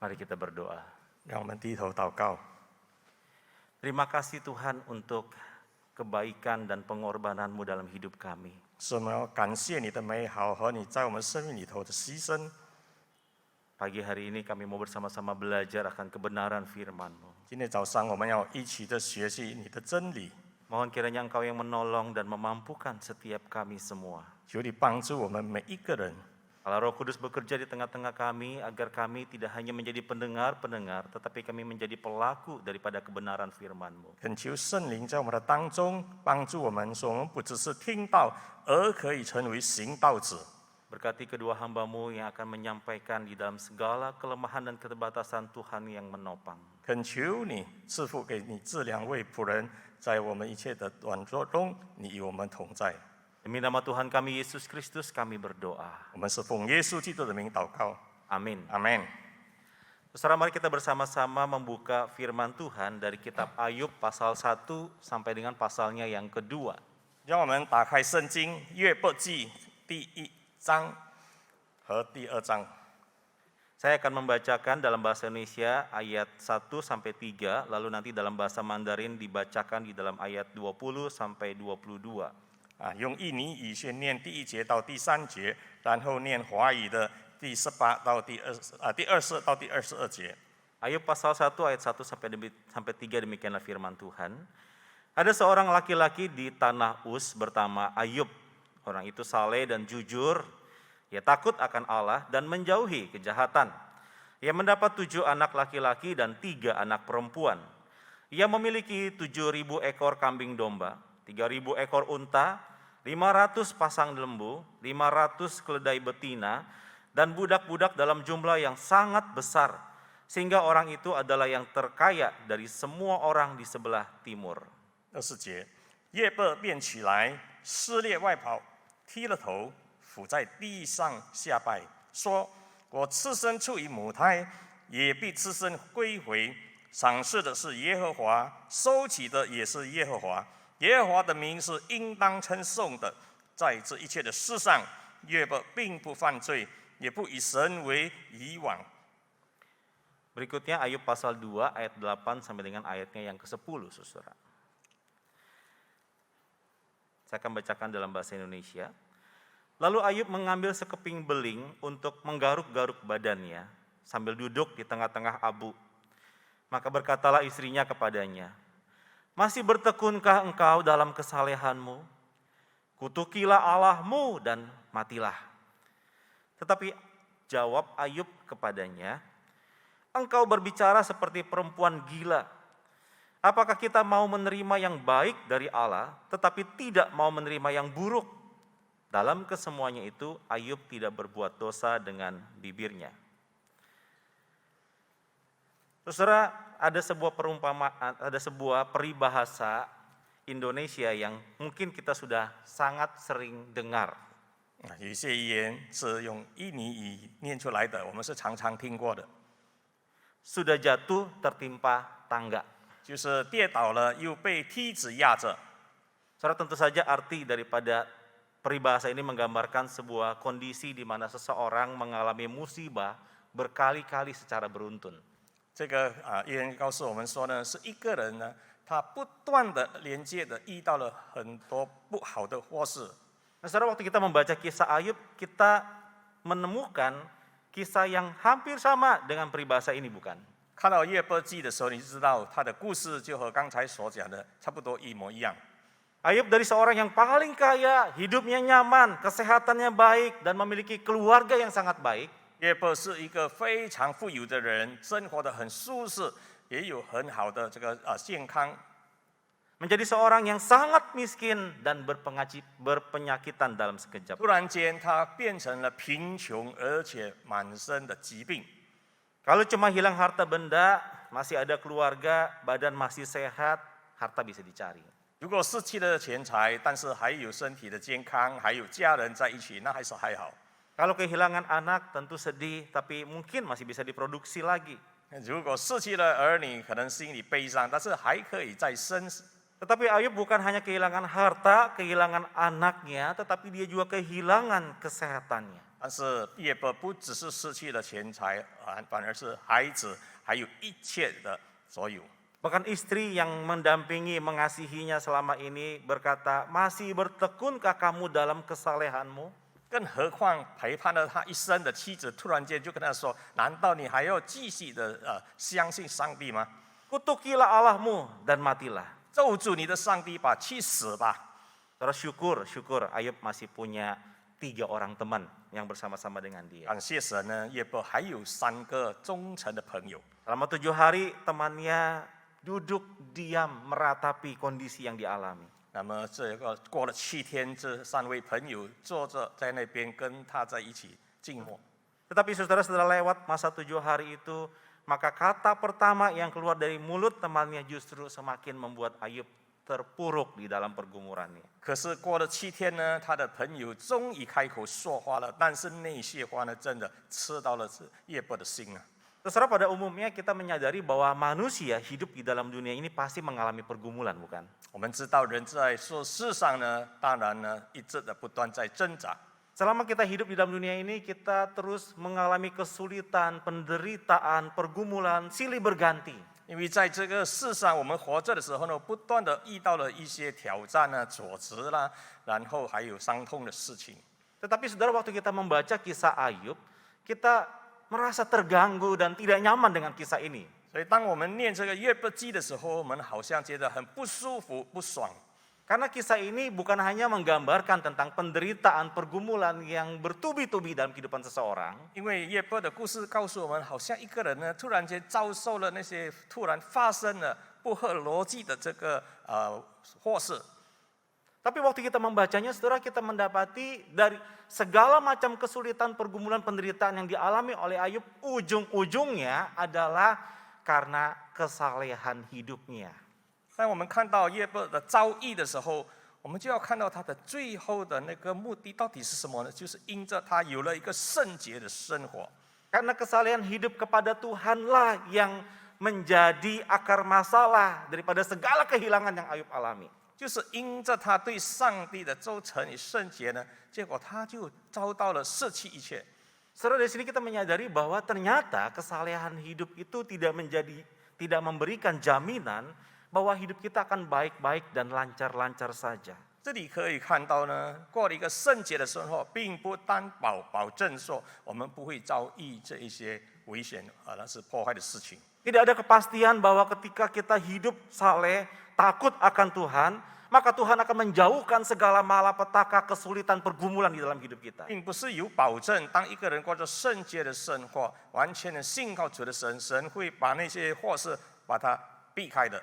Mari kita berdoa. 让我们低头祷告。 Terima kasih Tuhan untuk kebaikan dan pengorbanan-Mu dalam hidup kami. 是我们要感谢你的美好和你在我们生命里头的牺牲。 Pagi hari ini kami mau bersama-sama belajar akan kebenaran firman-Mu. 今天早上我们要一起的学习你的真理， Mohon kiranya Engkau yang menolong dan memampukan setiap kami semua. 求你帮助我们每一个人。 Allah Roh Kudus bekerja di tengah-tengah kami agar kami tidak hanya menjadi pendengar-pendengar, tetapi kami menjadi pelaku daripada kebenaran firman-Mu. 恳求圣灵在我们的当中帮助我们，说我们不只是听到，而可以成为行道者。 Berkati kedua hamba-Mu yang akan menyampaikan di dalam segala kelemahan dan keterbatasan Tuhan yang menopang. 恳求你赐福给你这两位仆人，在我们一切的软弱中，你与我们同在。 Demi nama Tuhan kami Yesus Kristus kami berdoa. 我们是奉耶稣基督的名祷告， Amin. 阿门。 Saudara, mari kita bersama-sama membuka firman Tuhan dari kitab Ayub pasal 1 sampai dengan pasalnya yang kedua. 让我们打开圣经约伯记第1章和第2章。 Saya akan membacakan dalam bahasa Indonesia ayat 1 sampai 3, lalu nanti dalam bahasa Mandarin dibacakan di dalam ayat 20 sampai 22. 用印尼语先念第1节到第3节，然后念华语的第18到第20到第22节。 Ayub pasal 1 ayat 1 sampai 3 demikianlah firman Tuhan. Ada seorang laki-laki di tanah Uz bernama Ayub. Orang itu saleh dan jujur. Ia takut akan Allah dan menjauhi kejahatan. Ia mendapat 7 anak laki-laki dan 3 anak perempuan. Ia memiliki 7.000 ekor kambing domba, 3.000 ekor unta, 500 pasang lembu, 500 keledai betina, dan budak-budak dalam jumlah yang sangat besar, sehingga orang itu adalah yang terkaya dari semua orang di sebelah timur. 20节，约伯便起来，撕裂外袍，剃了头，伏在地上下拜，说：“我赤身出于母胎，也必赤身归回。赏赐的是耶和华，收取的也是耶和华。耶和华的名是应当称颂的。在这一切的事上，约伯并不犯罪，也不以神为以往。” Berikutnya Ayub pasal 2 ayat 8 sampai dengan ayatnya yang ke-10, Saudara. Saya akan bacakan dalam bahasa Indonesia. Lalu Ayub mengambil sekeping beling untuk menggaruk-garuk badannya sambil duduk di tengah-tengah abu. Maka berkatalah istrinya kepadanya, "Masih bertekunkah engkau dalam kesalehanmu? Kutukilah Allahmu dan matilah." Tetapi jawab Ayub kepadanya, "Engkau berbicara seperti perempuan gila. Apakah kita mau menerima yang baik dari Allah, tetapi tidak mau menerima yang buruk?" Dalam kesemuanya itu, Ayub tidak berbuat dosa dengan bibirnya. Saudara, ada sebuah perumpamaan, ada sebuah peribahasa Indonesia yang mungkin kita sudah sangat sering dengar. 有一些语言是用印尼语念出来的，我们是常常听过的， Sudah jatuh tertimpa tangga. 就是跌倒了又被梯子压着。 Saudara, tentu saja arti daripada peribahasa ini menggambarkan sebuah kondisi di mana seseorang mengalami musibah berkali-kali secara beruntun. 这个语言告诉我们说呢，是一个人呢，他不断的连接的遇到了很多不好的祸事。 Nah, saudara, waktu kita membaca kisah Ayub, kita menemukan kisah yang hampir sama dengan peribahasa ini, bukan? 看到约伯记的时候，你就知道他的故事就和刚才所讲的差不多一模一样。 Ayub dari seorang yang paling kaya, hidupnya nyaman, kesehatannya baik, dan memiliki keluarga yang sangat baik. 约伯是一个非常富有的人，生活的很舒适，也有很好的这个健康。 Menjadi seorang yang sangat miskin dan berpenyakitan dalam sekejap. 突然间，他变成了贫穷，而且满身的疾病。 Kalau cuma hilang harta benda, masih ada keluarga, badan masih sehat, harta bisa dicari. 如果失去了钱财，但是还有身体的健康，还有家人在一起，那还是还好。 Kalau kehilangan anak tentu sedih, tapi mungkin masih bisa diproduksi lagi. 如果失去了儿女，可能心里悲伤，但是还可以再生。 Tetapi Ayub bukan hanya kehilangan harta, kehilangan anaknya, tetapi dia juga kehilangan kesehatannya. 但是约伯不只是失去了钱财，反而是孩子，还有一切的所有。 Bahkan istri yang mendampingi, mengasihinya selama ini berkata, masih bertekunkah kamu dalam kesalehanmu? 更何况陪伴了他一生的妻子，突然间就跟他说：“难道你还要继续的相信上帝吗？ Kutukilah Allahmu dan matilah. 咒诅你的上帝吧，去死吧！” Saudara, syukur Ayub masih punya 3 orang teman yang bersama-sama dengan dia. 感谢神呢，约伯还有3个忠诚的朋友。 Selama 7 hari temannya duduk diam meratapi kondisi yang dialami. 那么这个过了7天，这3位朋友坐着在那边跟他在一起静默。 Tetapi saudara setelah lewat masa 7 hari itu, maka kata pertama yang keluar dari mulut temannya justru semakin membuat Ayub terpuruk di dalam pergumulannya. 可是过了7天呢，他的朋友终于开口说话了，但是那些话呢，真的刺到了约伯的心啊。 Saudara, pada umumnya kita menyadari bahwa manusia hidup di dalam dunia ini pasti mengalami pergumulan, bukan? 我们知道人在说世上呢，当然呢，一直的不断在挣扎。 Selama kita hidup di dalam dunia ini, kita terus mengalami kesulitan, penderitaan, pergumulan, silih berganti. 因为在这个世上，我们活着的时候呢，不断的遇到了一些挑战呢、挫折啦，然后还有伤痛的事情。 Tetapi saudara, waktu kita membaca kisah Ayub, kita merasa terganggu dan tidak nyaman dengan kisah ini. 所以，当我们念这个约伯记的时候，我们好像觉得很不舒服、不爽。 Karena kisah ini bukan hanya menggambarkan tentang penderitaan, pergumulan yang bertubi-tubi dalam kehidupan seseorang. 因为约伯的故事告诉我们，好像一个人呢，突然间遭受了那些突然发生了不合逻辑的这个祸事。 Tapi waktu kita membacanya, saudara, kita mendapati dari segala macam kesulitan, pergumulan, penderitaan yang dialami oleh Ayub, ujung-ujungnya adalah karena kesalehan hidupnya. 当我们看到约伯的遭遇的时候，我们就要看到他的最后的那个目的到底是什么呢？就是因着他有了一个圣洁的生活。 Karena kesalehan hidup kepada Tuhanlah yang menjadi akar masalah daripada segala kehilangan yang Ayub alami. 就是因着他对上帝的忠诚与圣洁呢，结果他就遭到了失去一切。 Saudara, dari sini kita menyadari bahwa ternyata kesalehan hidup itu tidak memberikan jaminan bahwa hidup kita akan baik-baik dan lancar-lancar saja. 这里可以看到呢，过了一个圣洁的生活，并不担保证说我们不会遭遇这一些危险那是破坏的事情。 Tidak ada kepastian bahwa ketika kita hidup saleh, takut akan Tuhan, maka Tuhan akan menjauhkan segala malapetaka, kesulitan, pergumulan di dalam hidup kita. 并不是有保证，当一个人过着圣洁的生活，完全的信靠主的神，神会把那些祸事把它避开的。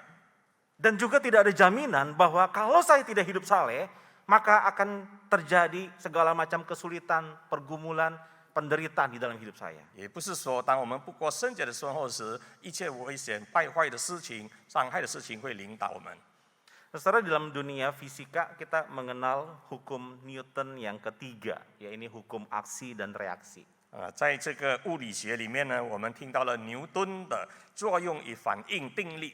Dan juga tidak ada jaminan bahwa kalau saya tidak hidup saleh, maka akan terjadi segala macam kesulitan, pergumulan, penderitaan di dalam hidup saya. 也不是说，当我们不过圣洁的生活时，一切危险、败坏的事情、伤害的事情会领导我们。 Saudara, dalam dunia fisika kita mengenal hukum Newton yang ketiga, yaitu hukum aksi dan reaksi. 在这个物理学里面呢，我们听到了牛顿的作用与反应定律。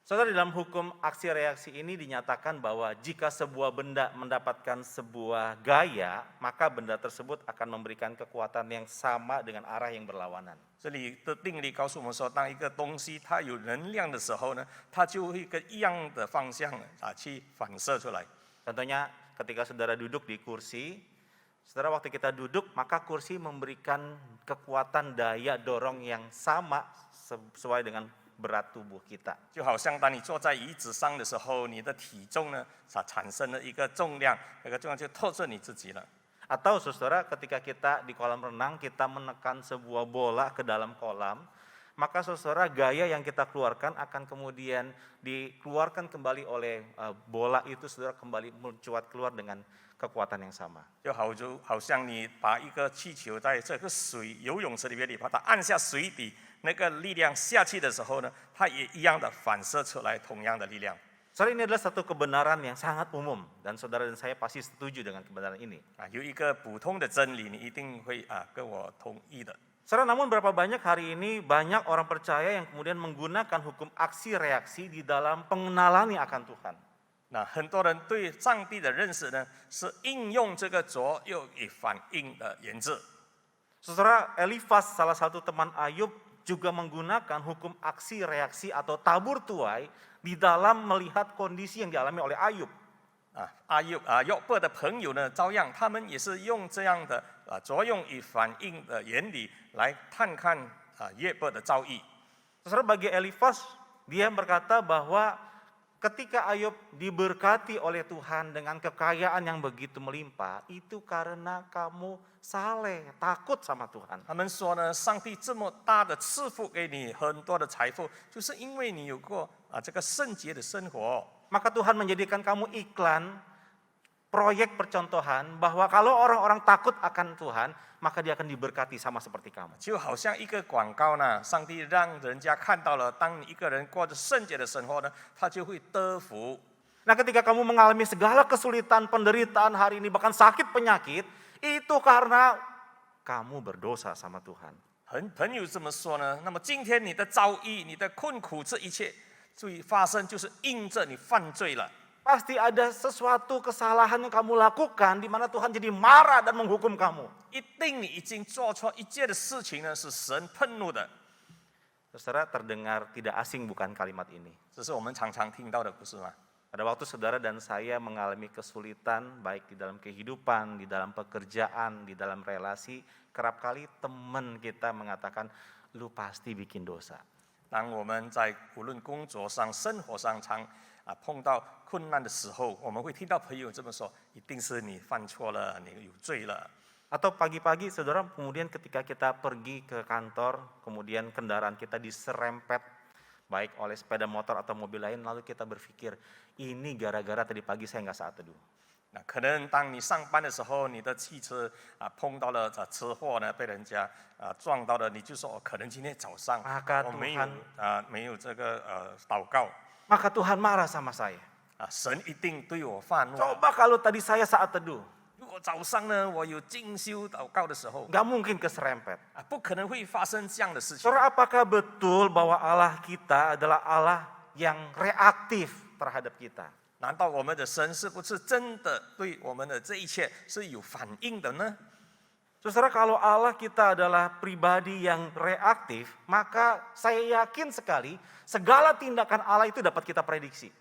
Saudara, dalam hukum aksi reaksi ini dinyatakan bahwa jika sebuah benda mendapatkan sebuah gaya, maka benda tersebut akan memberikan kekuatan yang sama dengan arah yang berlawanan. 这里的定理告诉我们说，当一个东西它有能量的时候呢，它就会跟一样的方向去反射出来。 Contohnya ketika saudara duduk di kursi, saudara waktu kita duduk maka kursi memberikan kekuatan daya dorong yang sama sesuai dengan berat tubuh kita. 就好像当你坐在椅子上的时候，你的体重呢，产生了一个重量，那个重量就透着你自己了。 Atau saudara ketika kita di kolam renang, kita menekan sebuah bola ke dalam kolam, maka saudara gaya yang kita keluarkan akan kemudian dikeluarkan kembali oleh bola itu, saudara kembali mencuat keluar dengan kekuatan yang sama. 就好像你把一个气球在这个游泳池里面，你把它按下水底，那个力量下去的时候呢，它也一样的反射出来同样的力量。 Saudara, ini adalah satu kebenaran yang sangat umum dan saudara dan saya pasti setuju dengan kebenaran ini. 有一个普通的真理，你一定会跟我同意的。 Saudara, namun berapa banyak hari ini banyak orang percaya yang kemudian menggunakan hukum aksi reaksi di dalam pengenalannya akan Tuhan. 那很多人对上帝的认识呢，是应用这个左右与反应的原则。 Saudara, Elifas salah satu teman Ayub juga menggunakan hukum aksi reaksi atau tabur tuai di dalam melihat kondisi yang dialami oleh Ayub. 约伯的朋友呢，照样他们也是用这样的作用与反应的原理来探看约伯的遭遇。 Saudara, bagi Elifas, dia berkata bahwa ketika Ayub diberkati oleh Tuhan dengan kekayaan yang begitu melimpah, itu karena kamu saleh, takut sama Tuhan. 他们说呢，上帝这么大的赐福给你很多的财富，就是因为你有过这个圣洁的生活。 Maka Tuhan menjadikan kamu iklan, proyek percontohan bahwa kalau orang-orang takut akan Tuhan, maka dia akan diberkati sama seperti kamu. 就好像一个广告呢，上帝让人家看到了，当你一个人过着圣洁的生活呢，他就会得福。 Nah, ketika kamu mengalami segala kesulitan, penderitaan hari ini, bahkan sakit penyakit, itu karena kamu berdosa sama Tuhan. 朋友这么说呢，那么今天你的遭遇、你的困苦，这一切最发生就是因着你犯罪了。 Pasti ada sesuatu kesalahan yang kamu lakukan di mana Tuhan jadi marah dan menghukum kamu. 一定你已经做错一件的事情呢，是神愤怒的。 Saudara, terdengar tidak asing bukan kalimat ini? 这是我们常常听到的，不是吗？ Pada waktu saudara dan saya mengalami kesulitan baik di dalam kehidupan, di dalam pekerjaan, di dalam relasi, kerap kali teman kita mengatakan, lu pasti bikin dosa. 当我们在无论工作上、生活上碰到困难的时候，我们会听到朋友这么说：“一定是你犯错了，你有罪了。” Atau pagi-pagi saudara, kemudian ketika kita pergi ke kantor, kemudian kendaraan kita diserempet baik oleh sepeda motor atau mobil lain, lalu kita berpikir, ini gara-gara tadi pagi saya nggak saat teduh. 那可能当你上班的时候，你的汽车碰到了车祸呢，被人家撞到了，你就说可能今天早上我没有这个祷告。 Maka Tuhan marah sama saya. 神一定对我发怒。 Coba kalau tadi saya saat teduh. 如果早上呢，我有进修祷告的时候， Nggak mungkin keserempet. 不可能会发生这样的事情。 Saudara, apakah betul bahwa Allah kita adalah Allah yang reaktif terhadap kita? 难道我们的神是不是真的对我们的这一切是有反应的呢？ Saudara, kalau Allah kita adalah pribadi yang reaktif, maka saya yakin sekali segala tindakan Allah itu dapat kita prediksi.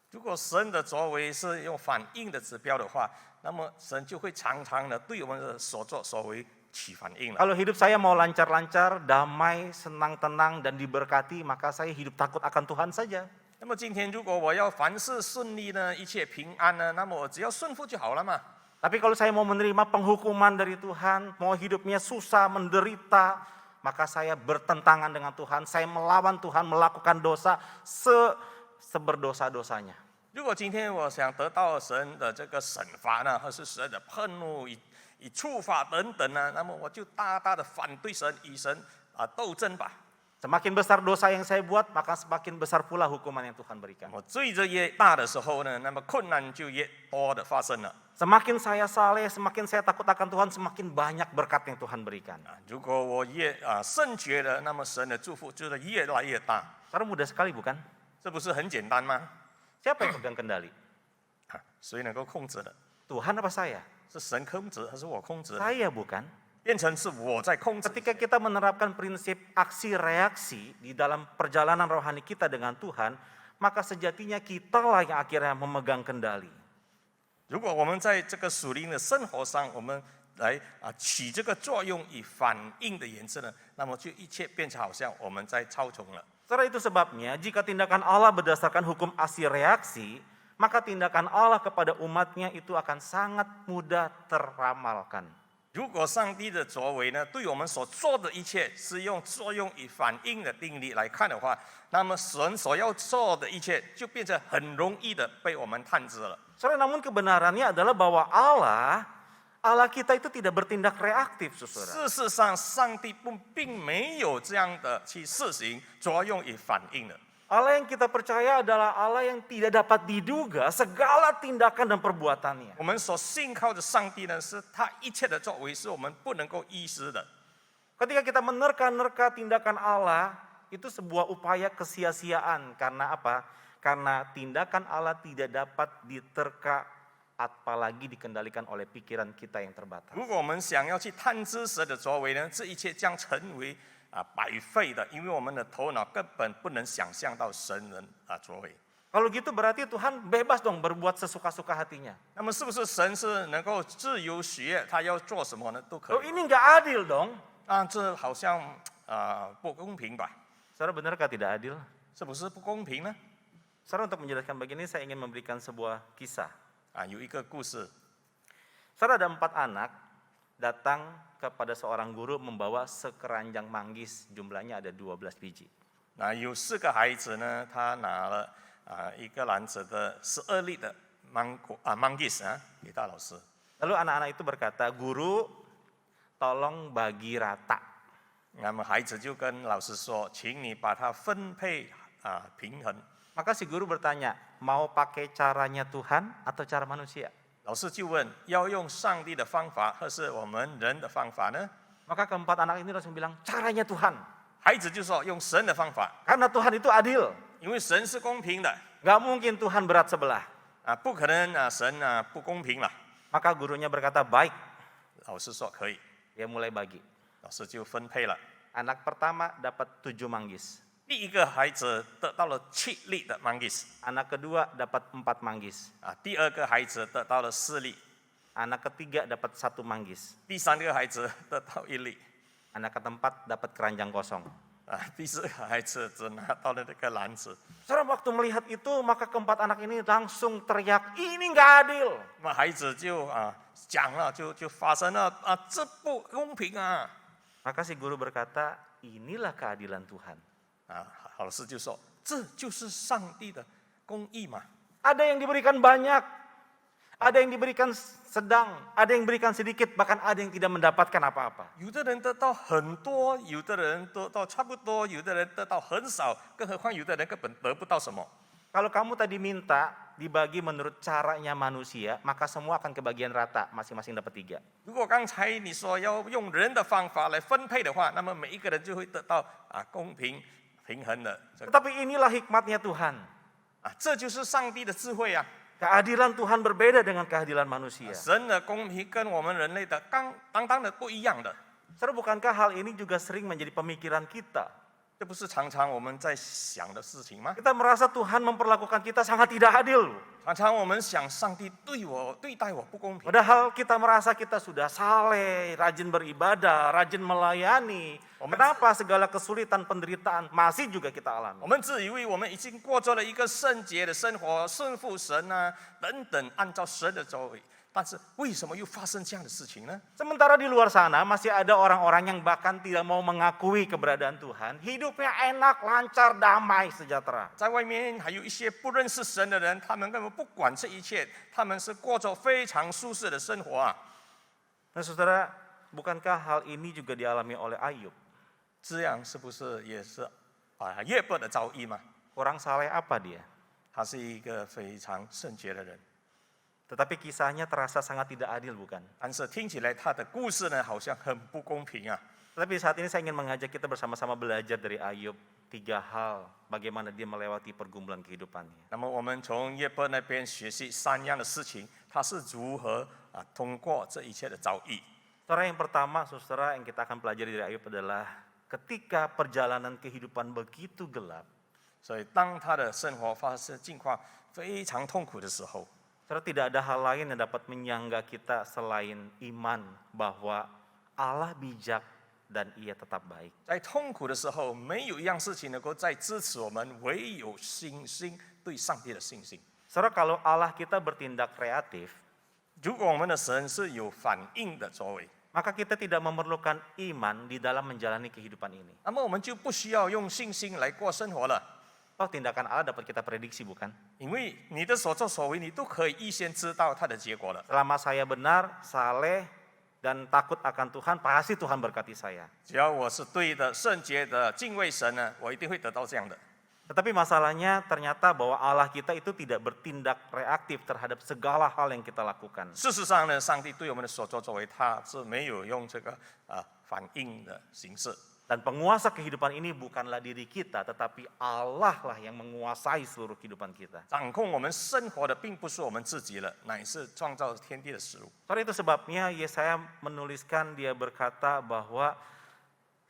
如果神的作为是用反应的指标的话，那么神就会常常的对我们的所作所为起反应了。 Kalau hidup saya mau lancar-lancar, damai, senang, tenang, dan diberkati, maka saya hidup takut akan Tuhan saja. 那么今天如果我要凡事顺利呢，一切平安呢，那么我只要顺服就好了嘛。 Tapi kalau saya mau menerima penghukuman dari Tuhan, mau hidupnya susah, menderita, maka saya bertentangan dengan Tuhan, saya melawan Tuhan, melakukan dosa seberdosa-dosanya. 如果今天我想得到神的这个审罚呢，或是神的愤怒以处罚等等呢，那么我就大大的反对神，与神斗争吧。 Semakin besar dosa yang saya buat, maka semakin besar pula hukuman yang Tuhan berikan. 我罪责越大的时候呢，那么困难就越多的发生了。 Semakin saya saleh, semakin saya takut akan Tuhan, semakin banyak berkat yang Tuhan berikan. 如果我越圣洁了，那么神的祝福就是越来越大。 Karena mudah sekali bukan? 这不是很简单吗？ Siapa yang pegang kendali? 谁能够控制的？ Tuhan apa saya? 是神控制还是我控制？ Saya bukan. 变成是我在控制。 Ketika kita menerapkan prinsip aksi reaksi di dalam perjalanan rohani kita dengan Tuhan, maka sejatinya kitalah yang akhirnya memegang kendali. 如果我们在这个属灵的生活上，我们来起这个作用与反应的原则呢，那么就一切变成好像我们在操纵了。 Setelah itu sebabnya jika tindakan Allah berdasarkan hukum aksi reaksi, maka tindakan Allah kepada umatnya itu akan sangat mudah teramalkan. 如果上帝的作为呢，对我们所做的一切是用作用与反应的定律来看的话，那么神所要做的一切就变成很容易的被我们探知了。 Saudara, namun kebenarannya adalah bahwa Allah kita itu tidak bertindak reaktif, saudara. 事实上，上帝并没有这样的去施行作用与反应的。 Allah yang kita percaya adalah Allah yang tidak dapat diduga segala tindakan dan perbuatannya. 我们所信靠的上帝呢，是他一切的作为是我们不能够预知的。 Ketika kita menerka-nerka tindakan Allah, itu sebuah upaya kesia-siaan. Karena apa? karena tindakan Allah tidak dapat diterka apalagi dikendalikan oleh pikiran kita yang terbatas. 如果我们想要去探知神的作为呢，这一切将成为白费的，因为我们的头脑根本不能想象到神人作为。 Kalau gitu berarti Tuhan bebas dong berbuat sesuka-suka hatinya. 那么是不是神是能够自由喜悦，他要做什么呢都可 Oh 以？ ini nggak adil dong. 这好像不公平吧？ Saudara benarkah tidak adil? 是不是不公平呢？ Saudara untuk menjelaskan bagian ini saya ingin memberikan sebuah kisah. 有一个故事， Saudara ada 4 anak datang kepada seorang guru membawa sekeranjang manggis, jumlahnya ada 12 biji. 有4个孩子呢，他拿了一个篮子的12粒的manggis 给大老师。 Lalu anak-anak itu berkata, "Guru, tolong bagi rata." 那么孩子就跟老师说：“请你把它分配平衡。” Maka si guru bertanya, "Mau pakai caranya Tuhan atau cara manusia?" 老师就问：“要用上帝的方法，还是我们人的方法呢 Maka keempat anak ini langsung bilang, "Caranya Tuhan." 孩子就说：“用神的方法， Karena Tuhan itu adil. 因为神是公平的 Gak mungkin Tuhan berat sebelah. 不可能神不公平了。” Maka gurunya berkata, "Baik." 老师说可以， Dia mulai bagi. 老师就分配了。 Anak pertama dapat 7 manggis. 第一个孩子得到了7粒的 manggis， Anak kedua dapat 4 manggis. 第二个孩子得到了4粒， Anak ketiga dapat 1 manggis. 第三个孩子得到1粒， Anak keempat dapat keranjang kosong. 第四个孩子只拿到了那个篮子。 Saudara waktu melihat itu maka keempat anak ini langsung teriak, "Ini nggak adil." 那么孩子就讲了，就发生了这不公平啊！ Maka si guru berkata, "Inilah keadilan Tuhan." 老师就说这就是上帝的公义嘛。 Ada yang diberikan banyak, ada yang diberikan sedang, ada yang diberikan sedikit, bahkan ada yang tidak mendapatkan apa-apa. 有的人得到很多，有的人得到差不多，有的人得到很少，更何况有的人根本得不到什么。 Kalau kamu tadi minta dibagi menurut caranya manusia, maka semua akan kebagian rata, masing-masing dapat 3. 如果刚才你说要用人的方法来分配的话，那么每一个人就会得到公平平衡的这个 Tetapi inilah hikmatnya Tuhan. 这就是上帝的智慧啊！ Keadilan Tuhan berbeda dengan keadilan manusia. 神的公平跟我们人类的当的不一样的。 Saudara, bukankah hal ini juga sering menjadi pemikiran kita? 这不是常常我们在想的事情吗？ Kita merasa Tuhan memperlakukan kita sangat tidak adil. 常常我们想上帝对待我不公平， Padahal kita merasa kita sudah saleh, rajin beribadah, rajin melayani. Kenapa segala kesulitan, penderitaan masih juga kita 我 alami? 们自以为我们已经过着了一个圣洁的生活，顺服神等等，按照神的作为。但是为什么又发生这样的事情呢？ Sementara di luar sana masih ada orang-orang yang bahkan tidak mau mengakui keberadaan Tuhan. Hidupnya enak, lancar, damai, sejahtera. 在外面还有一些不认识神的人，他们根本不管这一切，他们是过着非常舒适的生活啊。 Nah saudara, bukankah hal ini juga dialami oleh Ayub? 这样是不是也是约伯的遭遇嘛？ Orang saleh apa dia? 他是一个非常圣洁的人， Tetapi kisahnya terasa sangat tidak adil, bukan? 但是听起来他的故事呢，好像很不公平啊。 Tapi saat ini saya ingin mengajak kita bersama-sama belajar dari Ayub 3 hal bagaimana dia melewati pergumulan kehidupannya. 那么我们从约伯那边学习3样的事情，他是如何通过这一切的遭遇。 Saudara, yang pertama, saudara, yang kita akan pelajari dari Ayub adalah ketika perjalanan kehidupan begitu gelap, 所以当他的生活发生境况非常痛苦的时候， saudara, tidak ada hal lain yang dapat menyangga kita selain iman bahwa Allah bijak dan ia tetap baik. 在痛苦的时候，没有一样事情能够再支持我们，唯有信心对上帝的信心。 Saudara, kalau Allah kita bertindak kreatif, 如果我们的神是有反应的作为， maka kita tidak memerlukan iman di dalam menjalani kehidupan ini. 那么我们就不需要用信心来过生活了， Oh, tindakan Allah dapat kita prediksi, bukan? 因为你的所作所为，你都可以预先知道它的结果了。 Selama saya benar, saleh, dan takut akan Tuhan, pasti Tuhan berkati saya. 只要我是对的、圣洁的、敬畏神呢，我一定会得到这样的。 Tetapi masalahnya ternyata bahwa Allah kita itu tidak bertindak reaktif terhadap segala hal yang kita lakukan. 事实上呢，上帝对我们的所作所为，他是没有用这个反应的形式。Dan penguasa kehidupan ini bukanlah diri kita, tetapi Allah lah yang menguasai seluruh kehidupan kita. 掌控我们生活的并不是我们自己了，乃是创造天地的事物。 Karena itu sebabnya Yesaya menuliskan, dia berkata bahwa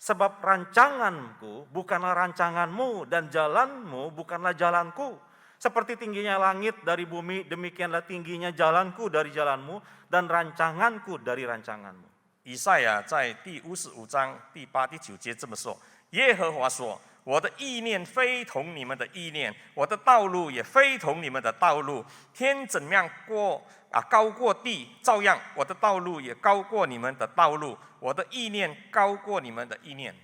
sebab rancanganku bukanlah rancanganmu dan jalanmu bukanlah jalanku. Seperti tingginya langit dari bumi, demikianlah tingginya jalanku dari jalanmu dan rancanganku dari rancanganmu. 以赛亚在第55章第8、第9节这么说：耶和华说，我的意念非同你们的意念，我的道路也非同你们的道路。天怎么样高过地，照样我的道路也高过你们的道路，我的意念高过你们的意念。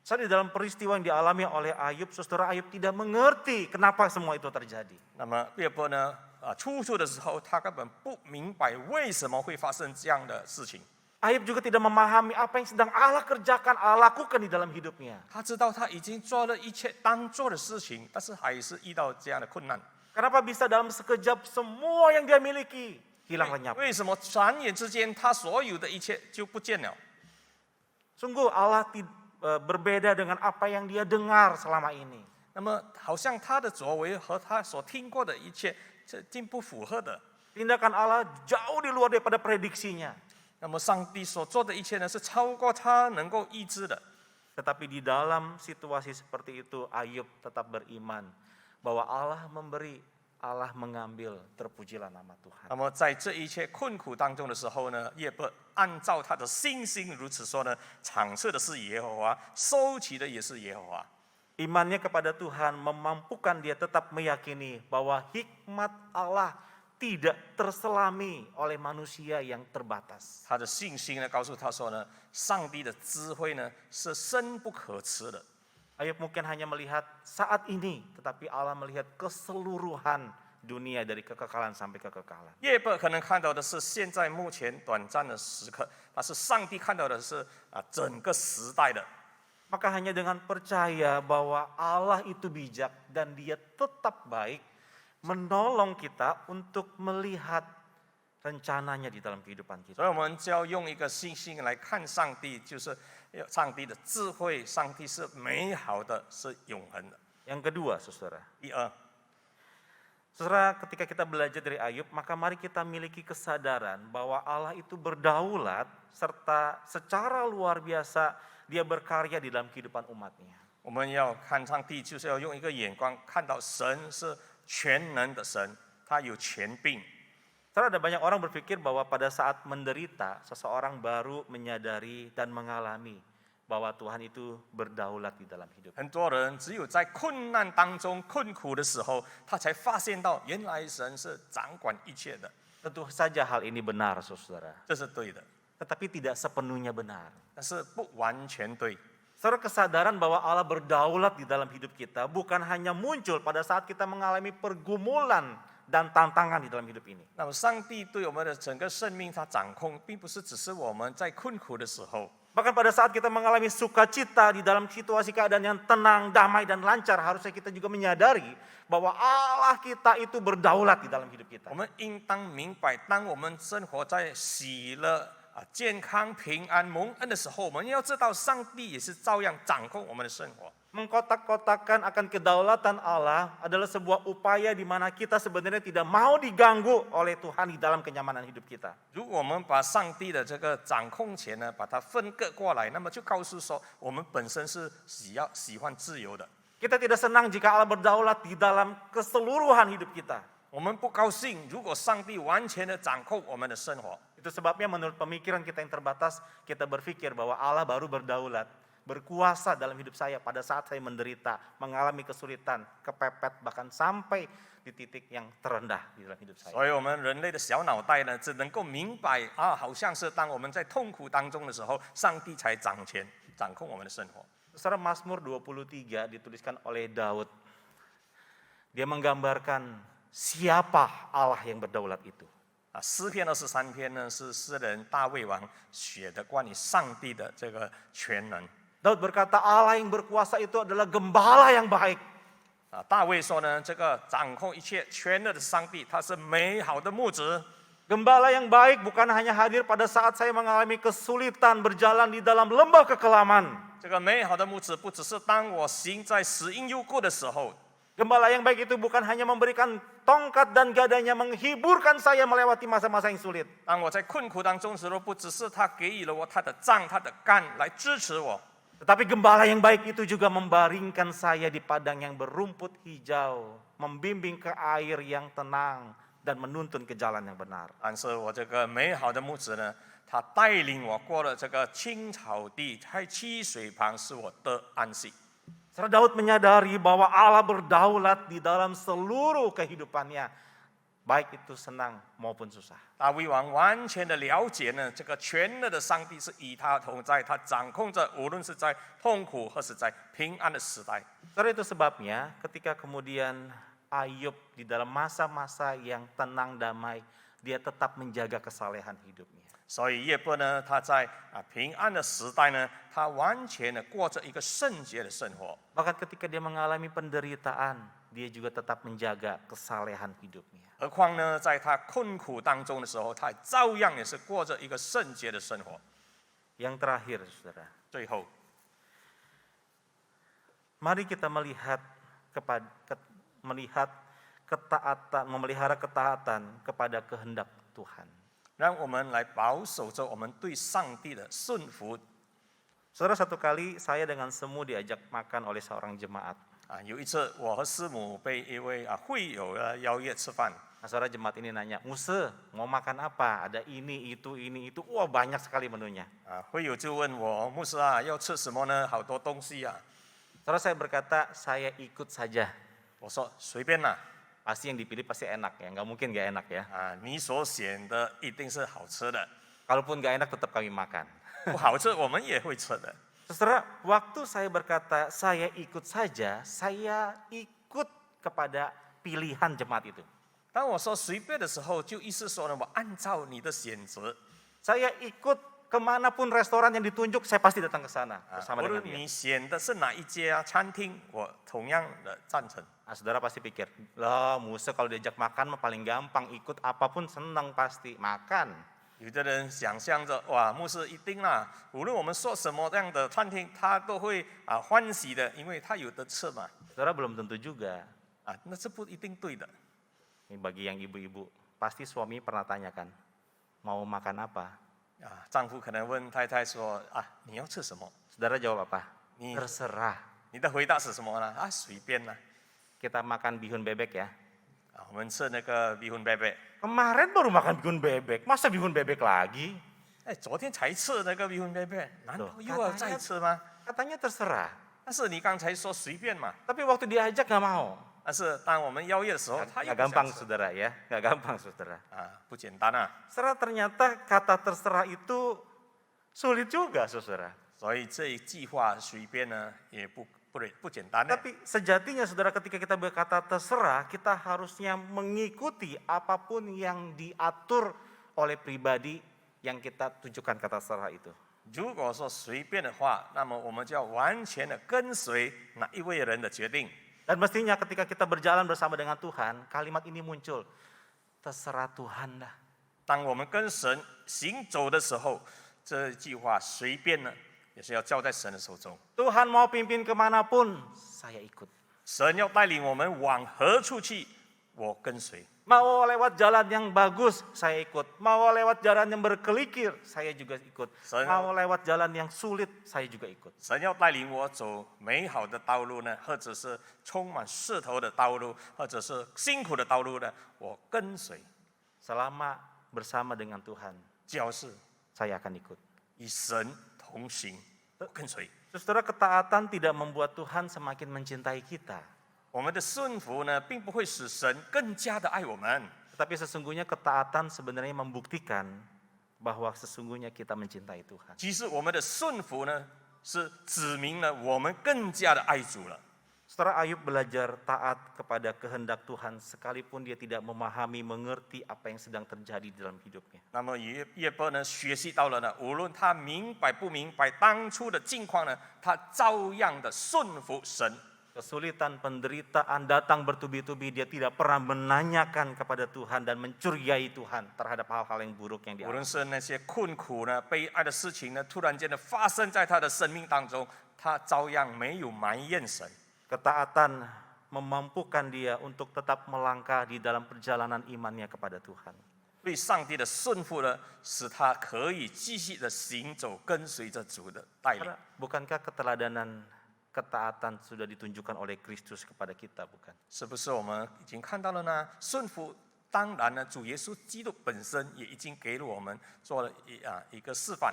Saat di dalam peristiwa yang dialami oleh Ayub, saudara Ayub tidak mengerti kenapa semua itu terjadi. 那么约伯呢？出处的时候，他根本不明白为什么会发生这样的事情。 Ayub juga tidak memahami apa yang sedang Allah kerjakan, Allah lakukan di dalam hidupnya. 他知道他已经做了一切当做的事情，但是还是遇到这样的困难。 Kenapa bisa dalam sekejap semua yang dia miliki hilang lenyap? 为什么转眼之间他所有的一切就不见了？ Sungguh Allah berbeda dengan apa yang dia dengar selama ini. 那么好像他的作为和他所听过的一切，这并不符合的。 Tindakan Allah jauh di luar daripada prediksinya. 那么上帝所做的一切呢，是超过他能够预知的。 Tetapi di dalam situasi seperti itu, Ayub tetap beriman bahwa Allah memberi, Allah mengambil, terpujilah nama Tuhan. 那么在这一切困苦当中的时候呢，约伯按照他的信心如此说呢，场设的是耶和华，收取的也是耶和华。 Imannya kepada Tuhan memampukan dia tetap meyakini bahwa hikmat Allah tidak terselami oleh manusia yang terbatas. 他的信心呢，告诉他说呢，上帝的智慧呢是深不可测的。 Ayub mungkin hanya melihat saat ini, tetapi Allah melihat keseluruhan dunia dari kekekalan sampai kekekalan. 约伯可能看到的是现在目前短暂的时刻，但是上帝看到的是整个时代的。 Maka hanya dengan percaya bahwa Allah itu bijak dan dia tetap baik, menolong kita untuk melihat rencananya di dalam kehidupan kita. 所以我们就要用一个信心来看上帝，就是上帝的智慧，上帝是美好的，是永恒的。 Yang kedua, saudara. 第二， Saudara, ketika kita belajar dari Ayub, maka mari kita miliki kesadaran bahwa Allah itu berdaulat serta secara luar biasa dia berkarya di dalam kehidupan umatnya. 我们要看上帝，就是要用一个眼光看到神是全能的神，他有权柄。 Saudara, ada banyak orang berpikir bahwa pada saat menderita, seseorang baru menyadari dan mengalami bahwa Tuhan itu berdaulat di dalam hidup. 很多人只有在困难当中、困苦的时候，他才发现到原来神是掌管一切的。 Tentu saja hal ini benar, saudara. 这是对的， Tetapi tidak sepenuhnya benar. 但是不完全对。 Saudara, kesadaran bahwa Allah berdaulat di dalam hidup kita bukan hanya muncul pada saat kita mengalami pergumulan dan tantangan di dalam hidup ini. 那么，上帝对我们的整个生命，他掌控，并不是只是我们在困苦的时候。 Bahkan pada saat kita mengalami sukacita di dalam situasi keadaan yang tenang, damai, dan lancar, harusnya kita juga menyadari bahwa Allah kita itu berdaulat di dalam hidup kita. 我们应当明白，当我们生活在喜乐、健康、平安、蒙恩的时候，我们要知道，上帝也是照样掌控我们的生活。 Mengkotak-kotakan akan kedaulatan Allah adalah sebuah upaya di mana kita sebenarnya tidak mau diganggu oleh Tuhan di dalam kenyamanan hidup kita. 如果我们把上帝的这个掌控权呢，把它分割过来，那么就告诉说，我们本身是喜欢自由的。 Kita tidak senang jika Allah berdaulat di dalam keseluruhan hidup kita. 我们不高兴，如果上帝完全的掌控我们的生活。 Itu sebabnya menurut pemikiran kita yang terbatas, kita berpikir bahwa Allah baru berdaulat, berkuasa dalam hidup saya pada saat saya menderita, mengalami kesulitan, kepepet, bahkan sampai di titik yang terendah di dalam hidup saya. 所以，我们人类的小脑袋呢，只能够明白好像是当我们在痛苦当中的时候，上帝才掌权，掌控我们的生活。 Saudara, Mazmur 23 dituliskan oleh Daud. Dia menggambarkan siapa Allah yang berdaulat itu. 诗篇23篇呢，是诗人大卫王写的关于上帝的这个全能。 Daud berkata Allah yang berkuasa itu adalah gembala yang baik. 大卫说呢，这个掌控一切全能的上帝，他是美好的牧者。 Gembala yang baik bukan hanya hadir pada saat saya mengalami kesulitan berjalan di dalam lembah kekelaman. 这个美好的牧者不只是当我行在死荫幽谷的时候， Gembala yang baik itu bukan hanya memberikan tongkat dan gadanya menghiburkan saya melewati masa-masa yang sulit. 当我在困苦当中的时候，不只是他给予了我他的杖、他的竿来支持我， Tetapi gembala yang baik itu juga membaringkan saya di padang yang berumput hijau, membimbing ke air yang tenang dan menuntun ke jalan yang benar. 但是我这个美好的牧者呢，他带领我过了这个青草地，在溪水旁，使我得安息。 Saudara Daud menyadari bahwa Allah berdaulat di dalam seluruh kehidupannya, baik itu senang maupun susah. 大卫王完全的了解呢，这个全能的上帝是与他同在，他掌控着，无论是在痛苦或是在平安的时代。 Saudara, itu sebabnya ketika kemudian Ayub di dalam masa-masa yang tenang damai, dia tetap menjaga kesalehan hidupnya. 所以约伯呢，他在平安的时代呢，他完全的过着一个圣洁的生活。 Bahkan ketika dia mengalami penderitaan, dia juga tetap menjaga kesalehan hidupnya. 何况呢，在他困苦当中的时候，他照样也是过着一个圣洁的生活。 Yang terakhir, saudara, 最后， mari kita memelihara ketaatan kepada kehendak Tuhan. 让我们来保守着我们对上帝的顺服。 Saudara, satu kali saya dengan semu diajak makan oleh seorang jemaat. 有一次我和师母被一位会友邀约吃饭， Nah, saudara jemaat ini nanya, Muse mau makan apa? Ada ini, itu. Wah, banyak sekali menunya. 会友就问我牧师啊，要吃什么呢？好多东西啊。 Saudara, saya berkata, saya ikut saja. 我说随便啦， Pasti yang dipilih pasti enak ya, nggak mungkin nggak enak ya. 你所选的一定是好吃的， Kalaupun nggak enak tetap kami makan. 不好吃我们也会吃的。 Saudara, waktu saya berkata saya ikut saja, saya ikut kepada pilihan jemaat itu. 当我说随便的时候，就意思说呢，我按照你的选择， Saya ikut kemanapun restoran yang ditunjuk, saya pasti datang ke sana 无 bersama dengan 论 dia. 你选的是哪一家餐厅，我同样的赞成。 Nah, saudara pasti pikir, lah Musa kalau diajak makan mah paling gampang, ikut apapun senang pasti makan. 有的人想象着，哇，牧师一定啦，无论我们说什么样的餐厅，他都会欢喜的，因为他有得吃嘛。 Saudara belum tentu juga. 那是不一定对的。 Ini bagi yang ibu-ibu, pasti suami pernah tanyakan, mau makan apa? 丈夫可能问太太说，你要吃什么？ Saudara jawab apa? Nih. Terserah. 你的回答是什么呢？随便啦。 Kita makan bihun bebek ya. 我们吃那个bihun bebek。 Kemarin baru makan bihun bebek, masa bihun bebek lagi? 昨天才吃那个bihun bebek，难道 Loh, 又要再吃吗？ Katanya terserah. 但是你刚才说随便嘛， Tapi waktu diajak nggak mau. 但是当我们邀约的时候，他又 Nggak 不想 gampang 吃 saudara ya, nggak gampang saudara. 不简单啊。 Saudara, ternyata kata terserah itu sulit juga saudara. 所以这一句话随便呢，也不简单的。 Tapi sejatinya saudara, ketika kita berkata terserah, kita harusnya mengikuti apapun yang diatur oleh pribadi yang kita tujukan kata terserah itu. 如果说随便的话，那么我们就要完全的跟随哪一位人的决定。 Dan mestinya ketika kita berjalan bersama dengan Tuhan, kalimat ini muncul, terserah Tuhan dah. 当我们跟神行走的时候，这句话随便呢，也是要交在神的手中。 Tuhan mau pimpin kemanapun, saya ikut. 神要带领我们往何处去，我跟随。 Mau lewat jalan yang bagus, saya ikut. Mau lewat jalan yang berkelikir, saya juga ikut. Mau lewat jalan yang sulit, saya juga ikut. 神要带领我走美好的道路呢，或者是充满势头的道路，或者是辛苦的道路呢，我跟随。 Selama bersama dengan Tuhan, 只要是 saya akan ikut. 与神同行，我跟随。 Saudara, ketaatan tidak membuat Tuhan semakin mencintai kita. 我们的顺服呢，并不会使神更加的爱我们， Tetapi sesungguhnya ketaatan sebenarnya membuktikan bahwa sesungguhnya kita mencintai Tuhan. 其实我们的顺服呢，是指明了我们更加的爱主了。 Saudara, Ayub belajar taat kepada kehendak Tuhan sekalipun dia tidak memahami, mengerti apa yang sedang terjadi dalam hidupnya. 那么约伯呢，学习到了呢，无论他明白不明白当初的境况呢，他照样的顺服神。 Kesulitan, penderitaan datang bertubi-tubi, dia tidak pernah menanyakan kepada Tuhan dan mencurigai Tuhan terhadap hal-hal yang buruk yang 无论 dialami. 是那些困苦呢、悲哀的事情呢，突然间的发生在他的生命当中，他照样没有埋怨神。 Ketaatan memampukan dia untuk tetap melangkah di dalam perjalanan imannya kepada Tuhan. 对上帝的顺服呢，使他可以继续的行走，跟随着主的带领。 Bukankah keteladanan ketaatan sudah ditunjukkan oleh Kristus kepada kita, bukan? 是不是我们已经看到了呢？顺服，当然呢，主耶稣基督本身也已经给了我们做了一个示范。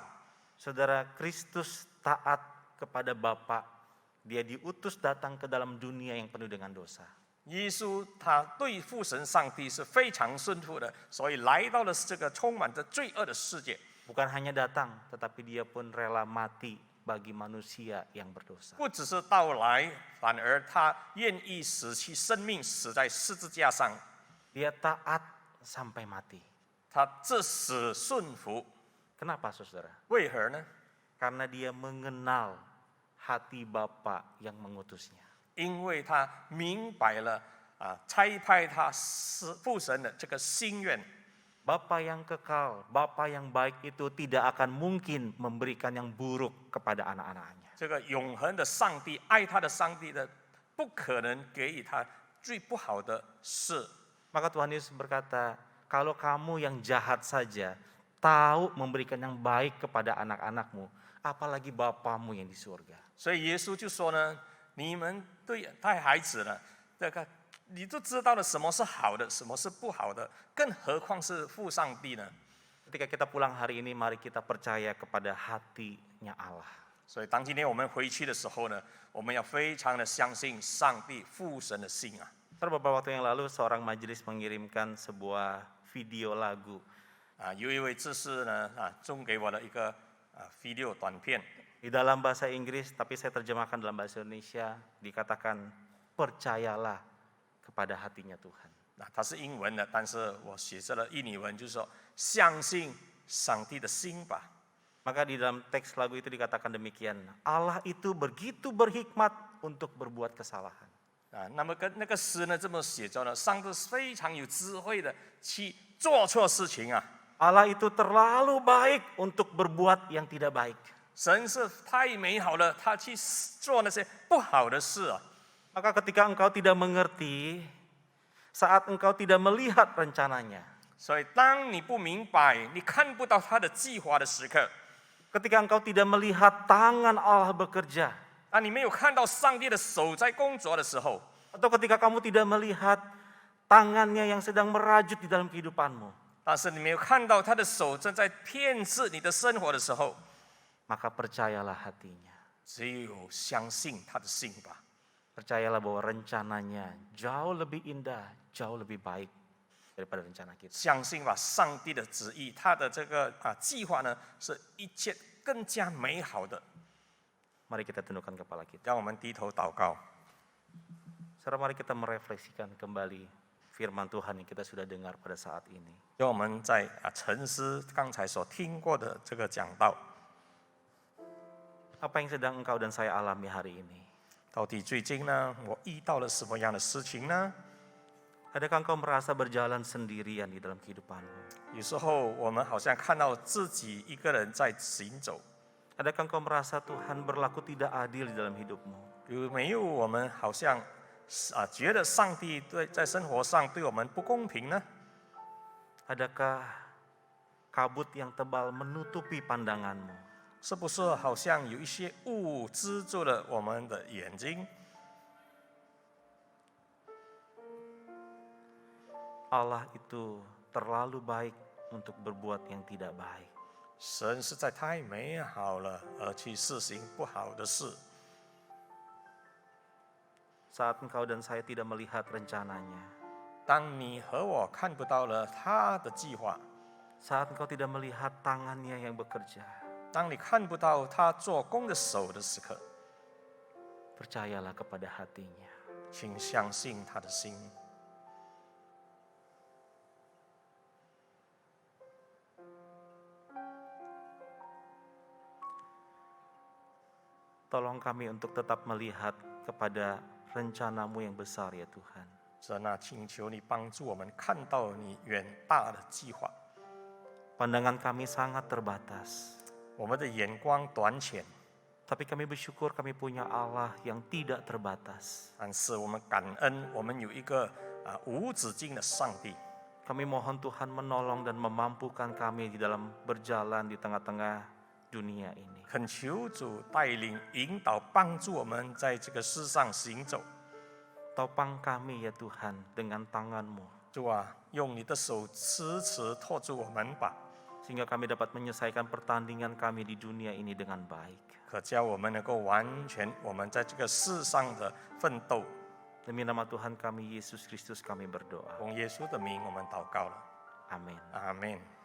Saudara, Kristus taat kepada Bapa. Dia diutus datang ke dalam dunia yang penuh dengan dosa. 耶稣他对父神上帝是非常顺服的，所以来到了这个充满着罪恶的世界。 Bukan hanya datang, tetapi dia pun rela mati bagi manusia yang berdosa. 不只是到来，反而他愿意舍弃生命，死在十字架上。 Dia taat sampai mati. 他至死顺服， Kenapa, saudara? 为何呢？ Karena dia mengenal hati Bapa yang mengutusnya. 因为他明白了差派他是父神的这个心愿。 Bapa yang kekal, Bapa yang baik itu tidak akan mungkin memberikan yang buruk kepada anak-anaknya. 这个永恒的上帝，爱他的上帝的，不可能给予他最不好的事。 Maka Tuhan Yesus berkata, kalau kamu yang jahat saja tahu memberikan yang baik kepada anak-anakmu, apalagi Bapamu yang di surga. 所以耶稣就说呢，你们对待孩子呢，这个你都知道了什么是好的，什么是不好的，更何况是父上帝呢？ Ketika kita pulang hari ini, mari kita percaya kepada hatinya Allah. 所以当今天我们回去的时候呢，我们要非常的相信上帝父神的心啊。 Beberapa waktu yang lalu seorang majelis mengirimkan sebuah video lagu. 有一位执事呢送给我的一个video 短片。 Di dalam bahasa Inggris, tapi saya terjemahkan dalam bahasa Indonesia, dikatakan percayalah kepada hatinya Tuhan. 那它是英文的，但是我写成了印尼文，就是说相信上帝的心吧。 Maka di dalam teks lagu itu dikatakan demikian, Allah itu begitu berhikmat untuk berbuat kesalahan. 那么跟那个诗呢这么写着呢，上帝是非常有智慧的去做错事情啊。 Allah itu terlalu baik untuk berbuat yang tidak baik. 神是太美好了，他去做那些不好的事啊。 Maka ketika engkau tidak mengerti, saat engkau tidak melihat rencananya, 所以当你不明白，你看不到他的计划的时刻， ketika engkau tidak melihat tangan Allah bekerja, 当你没有看到上帝的手在工作的时候， atau ketika kamu tidak melihat tangannya yang sedang merajut di dalam kehidupanmu, 但是你没有看到他的手正在骗制你的生活的时候， maka percayalah hatinya. 只有相信他的心吧。 Percayalah bahwa rencananya jauh lebih indah, jauh lebih baik daripada rencana kita. 相信吧，上帝的旨意，他的这个计划呢，是一切更加美好的。 Mari kita tundukkan kepala kita. 让我们低头祷告， Saudara, mari kita merefleksikan kembali firman Tuhan yang kita sudah dengar pada saat ini. 让我们在沉思刚才所听过的这个讲道， Apa yang sedang engkau dan saya alami hari ini? 到底最近呢，我遇到了什么样的事情呢？ Adakah engkau merasa berjalan sendirian di dalam kehidupanmu? 有时候我们好像看到自己一个人在行走， Adakah engkau merasa Tuhan berlaku tidak adil di dalam hidupmu? 有没有我们好像觉得上帝在生活上对我们不公平呢？ Adakah kabut yang tebal menutupi pandanganmu? 是不是好像有一些雾遮住了我们的眼睛？ Allah itu terlalu baik untuk berbuat yang tidak baik. 神实在太美好了，而去实行不好的事。 Saat engkau dan saya tidak melihat rencananya, 当你和我看不到了他的计划， saat engkau tidak melihat tangannya yang bekerja, 当你看不到他做工的手的时刻， percayalah kepada hatinya. 请相信他的心。 Tolong kami untuk tetap melihat kepada rencanamu yang besar ya Tuhan. 神啊，请求你帮助我们看到你远大的计划。 Pandangan kami sangat terbatas. 我们的眼光短浅， Tapi kami bersyukur kami punya Allah yang tidak terbatas. 但是我们感恩，我们有一个无止境的上帝。 Kami mohon Tuhan menolong dan memampukan kami di dalam berjalan di tengah-tengah dunia ini. 恳求主带领、引导、帮助我们在这个世上行走。 Topang kami ya Tuhan dengan tangan-Mu. 主啊，用你的手持持托住我们吧， Sehingga kami dapat menyelesaikan pertandingan kami di dunia ini dengan baik. 可叫我们能够完全我们在这个世上的奋斗。 Demi nama Tuhan kami Yesus Kristus kami berdoa. 奉耶稣的名，我们祷告了， Amin. 阿门。